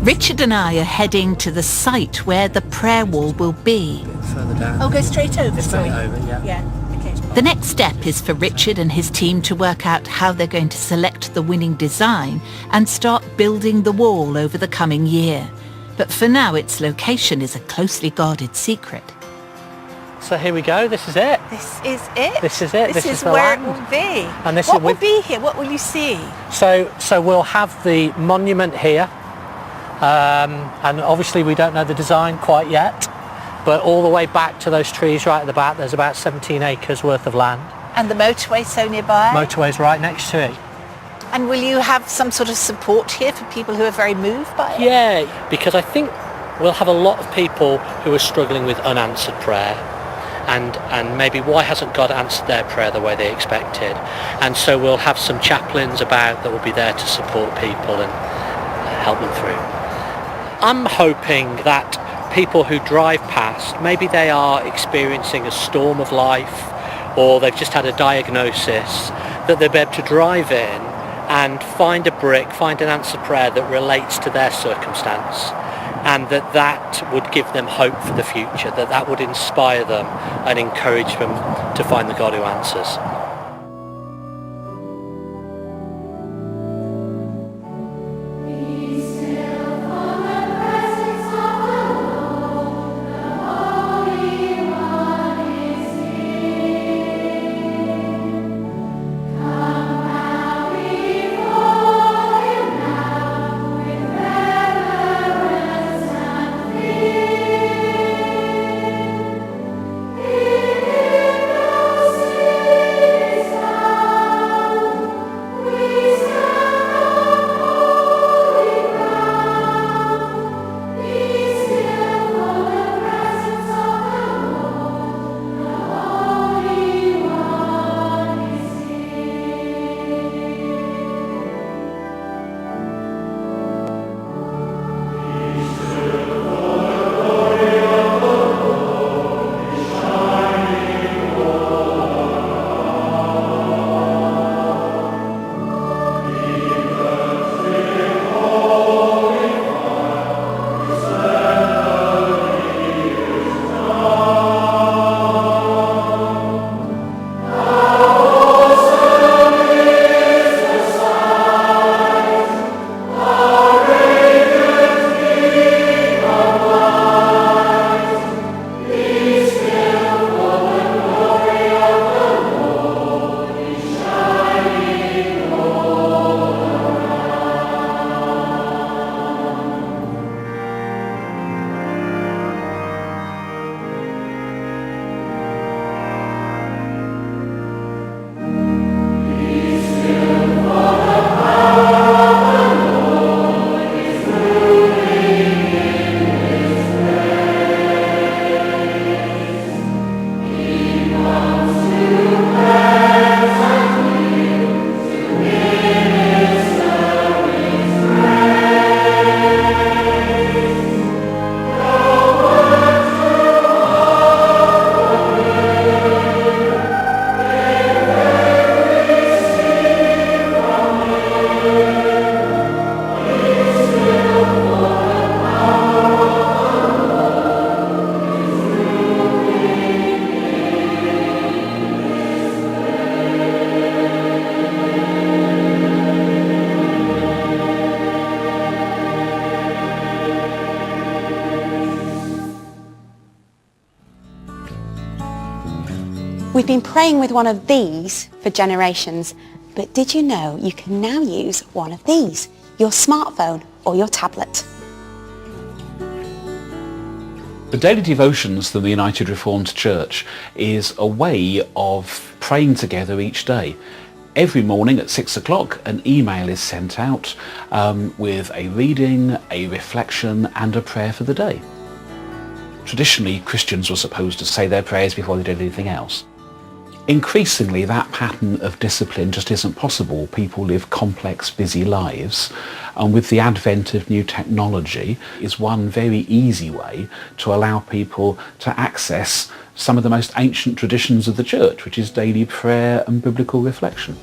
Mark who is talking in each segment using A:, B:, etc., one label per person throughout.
A: Richard and I are heading to the site where the prayer wall will be.
B: Further down.
C: Oh, go straight over,
B: Straight
C: sorry.
B: over, yeah.
C: Yeah, okay.
A: The next step is for Richard and his team to work out how they're going to select the winning design and start building the wall over the coming year. But for now, its location is a closely guarded secret.
B: So here we go, this is it.
C: This is it?
B: This is it.
C: This
B: is
C: is
B: the
C: where
B: land.
C: it will be.
B: And this
C: what
B: is
C: will be here? What will you see?
B: So we'll have the monument here, and obviously we don't know the design quite yet, but all the way back to those trees right at the back, there's about 17 acres worth of land.
C: And the motorway so nearby?
B: Motorway's right next to it.
C: And will you have some sort of support here for people who are very moved by it?
B: Yeah, because I think we'll have a lot of people who are struggling with unanswered prayer. And maybe why hasn't God answered their prayer the way they expected? And so we'll have some chaplains about that will be there to support people and help them through. I'm hoping that people who drive past, maybe they are experiencing a storm of life or they've just had a diagnosis, that they'll be able to drive in and find a brick, find an answered prayer that relates to their circumstance, and that would give them hope for the future, that would inspire them and encourage them to find the God who answers.
D: We've been praying with one of these for generations, but did you know you can now use one of these, your smartphone or your tablet?
E: The daily devotions from the United Reformed Church is a way of praying together each day. Every morning at 6 o'clock an email is sent out with a reading, a reflection and a prayer for the day. Traditionally, Christians were supposed to say their prayers before they did anything else. Increasingly, that pattern of discipline just isn't possible. People live complex, busy lives, and with the advent of new technology is one very easy way to allow people to access some of the most ancient traditions of the church, which is daily prayer and biblical reflection.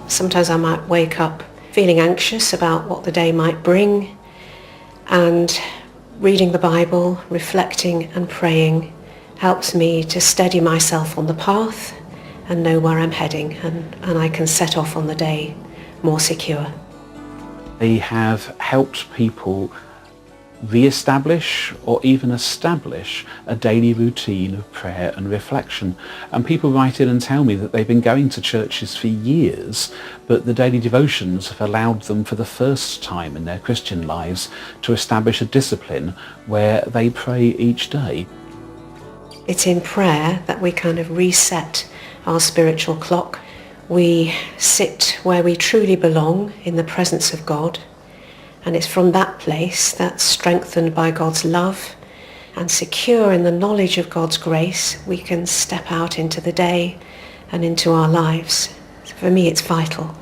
F: Sometimes I might wake up feeling anxious about what the day might bring, And reading the Bible, reflecting and praying helps me to steady myself on the path and know where I'm heading, and I can set off on the day more secure.
E: They have helped people re-establish or even establish a daily routine of prayer and reflection. And people write in and tell me that they've been going to churches for years, but the daily devotions have allowed them for the first time in their Christian lives to establish a discipline where they pray each day.
F: It's in prayer that we kind of reset our spiritual clock. We sit where we truly belong in the presence of God. And it's from that place that's strengthened by God's love and secure in the knowledge of God's grace, we can step out into the day and into our lives. So for me, it's vital.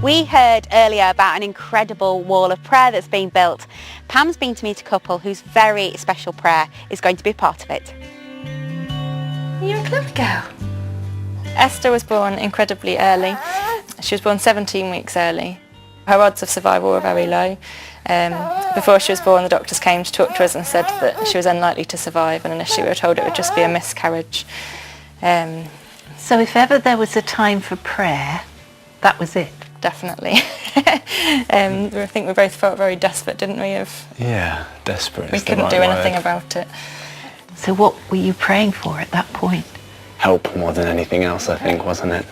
D: We heard earlier about an incredible wall of prayer that's been built. Pam's been to meet a couple whose very special prayer is going to be a part of it.
G: You're a clever girl. Esther was born incredibly early. She was born 17 weeks early. Her odds of survival were very low. Before she was born, the doctors came to talk to us and said that she was unlikely to survive, and initially we were told it would just be a miscarriage.
A: So if ever there was a time for prayer, that was it?
G: Definitely. I think we both felt very desperate, didn't we?
H: Yeah, desperate.
G: We couldn't do anything about it.
A: So what were you praying for at that point?
H: Help more than anything else, I think, wasn't it?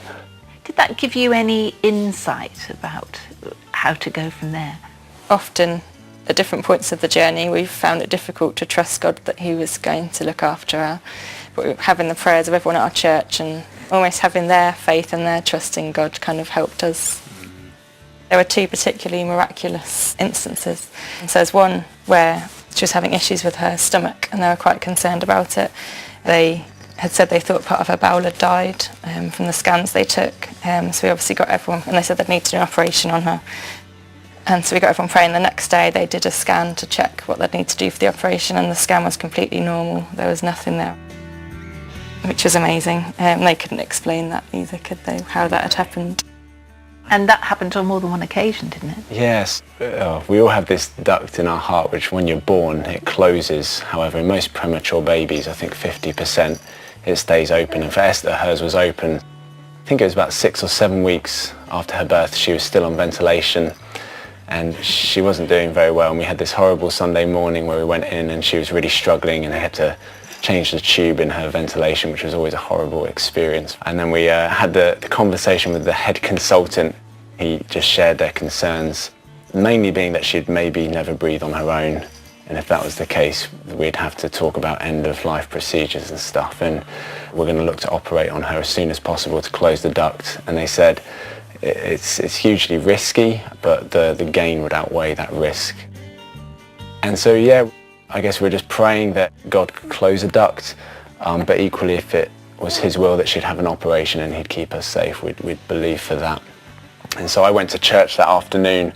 A: Did that give you any insight about how to go from there?
G: Often, at different points of the journey, we've found it difficult to trust God that he was going to look after her. But having the prayers of everyone at our church and almost having their faith and their trust in God kind of helped us. There were two particularly miraculous instances. And so there's one where she was having issues with her stomach and they were quite concerned about it. They had said they thought part of her bowel had died from the scans they took. So we obviously got everyone, and they said they'd need to do an operation on her. And so we got everyone praying. The next day they did a scan to check what they'd need to do for the operation, and the scan was completely normal. There was nothing there, which was amazing. They couldn't explain that either, could they, how that had happened.
A: And that happened on more than one occasion, didn't it?
H: Yes. We all have this duct in our heart which when you're born it closes. However, in most premature babies, I think 50%, it stays open. And for Esther, hers was open. I think it was about 6 or 7 weeks after her birth. She was still on ventilation. and she wasn't doing very well, and we had this horrible Sunday morning where we went in and she was really struggling and they had to change the tube in her ventilation, which was always a horrible experience. And then we had the conversation with the head consultant. He just shared their concerns, mainly being that she'd maybe never breathe on her own, and if that was the case we'd have to talk about end-of-life procedures and stuff, and we're going to look to operate on her as soon as possible to close the duct. And they said it's hugely risky, but the gain would outweigh that risk. And so yeah, I guess we're just praying that God could close a duct, but equally if it was his will that she'd have an operation and he'd keep her safe, we'd believe for that. And so I went to church that afternoon,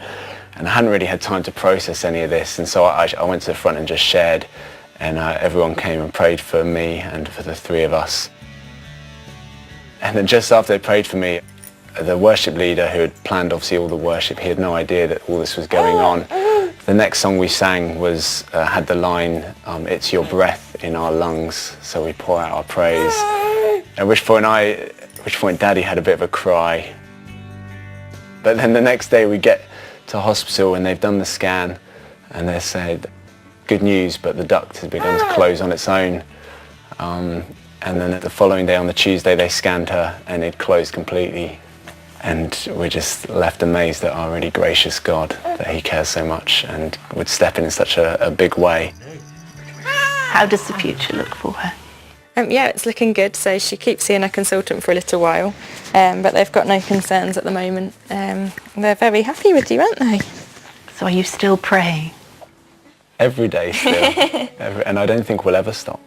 H: and I hadn't really had time to process any of this, and so I went to the front and just shared, and everyone came and prayed for me and for the three of us. And then just after they prayed for me, the worship leader who had planned obviously all the worship, he had no idea that all this was going on. The next song we sang had the line, "It's your breath in our lungs, so we pour out our praise." At which point Daddy had a bit of a cry. But then the next day we get to hospital and they've done the scan and they said, good news, but the duct has begun to close on its own. And then the following day on the Tuesday they scanned her and it closed completely. And we're just left amazed at our really gracious God, that he cares so much and would step in such a big way.
C: How does the future look for her?
G: Yeah, it's looking good. So she keeps seeing a consultant for a little while, but they've got no concerns at the moment. They're very happy with you, aren't they?
C: So are you still praying?
H: Every day still, and I don't think we'll ever stop.